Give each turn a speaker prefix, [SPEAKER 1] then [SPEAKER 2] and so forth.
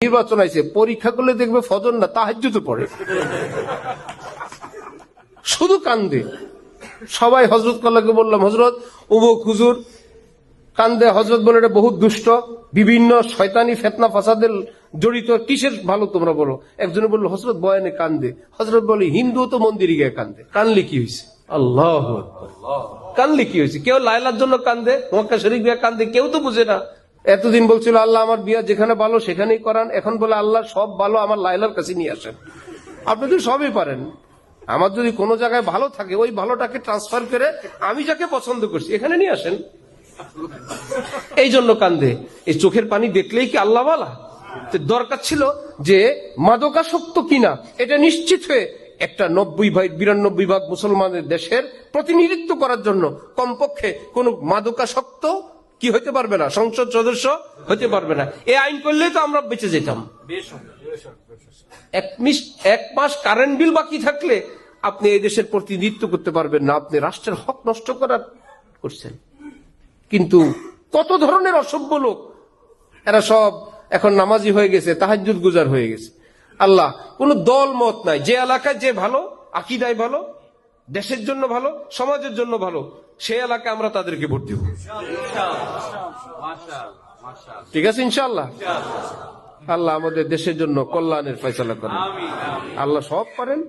[SPEAKER 1] নির্বাচন আইছে, পরীক্ষা করলে দেখবে ফজর না তাহাজ্জুদও পড়ে, শুধু কান্দে। সবাই হযরত কল্লাকে বললাম, হযরত উমুক হুজুর কান্দে। হযরত বলে এটা বহুত দুষ্ট, বিভিন্ন শয়তানি ফিতনা ফাসাদের জড়িত, কিসের ভালো তোমরা বলো? একজনে বলল হযরত বয়ানে কান্দে। হযরত বলে হিন্দু তো মন্দিরে গিয়ে কান্দে, কানলে কি হয়েছে? আল্লাহু আকবার, কানলে কি হয়েছে? কেউ লায়লার জন্য কান্দে, মক্কা শরীফ গিয়ে কান্দে, কেউ তো বুঝে না। এতদিন বলছিল আল্লাহ আমার বিয়া যেখানে ভালো সেখানেই করান, এখন বলে আল্লাহ সব ভালো আমার লায়লার কাছে নিয়ে আসেন। আপনি তো সবই পারেন, আমার যদি কোনো জায়গায় ভালো থাকে ওই ভালোটাকে ট্রান্সফার করে আমি যাকে পছন্দ করছি এখানে নিয়ে আসেন। এই জন্য কান্দে। এই চোখের পানি দেখলেই কি আল্লাহ ওয়ালা? দরকার ছিল যে মাদকাসক্ত কিনা এটা নিশ্চিত হয়ে একটা 92 ভাগ মুসলমানের দেশের প্রতিনিধিত্ব করার জন্য কমপক্ষে কোন মাদকাসক্ত কি হতে পারবে না, সংসদ সদস্য হতে পারবে না। এই আইন করলেই তো আমরা বেঁচে যেতাম। এক মাস কারেন্ট বিল বাকি থাকলে আপনি এই দেশের প্রতিনিধিত্ব করতে পারবেন না, আপনি রাষ্ট্রের হক নষ্ট করার করছেন। কিন্তু কত ধরনের অসভ্য লোক, এরা সব এখন নামাজি হয়ে গেছে, তাহাজ্জুদ গুজার হয়ে গেছে। আল্লাহ কোন দল মত নাই, যে এলাকায় যে ভালো, আকীদায় ভালো, দেশের জন্য ভালো, সমাজের জন্য ভালো, সেই এলাকায় আমরা তাদেরকে ভোট দেব। ঠিক আছে ইনশাআল্লাহ। আল্লাহ আমাদের দেশের জন্য কল্যাণের ফয়সালা করেন। আল্লাহ সব পারেন।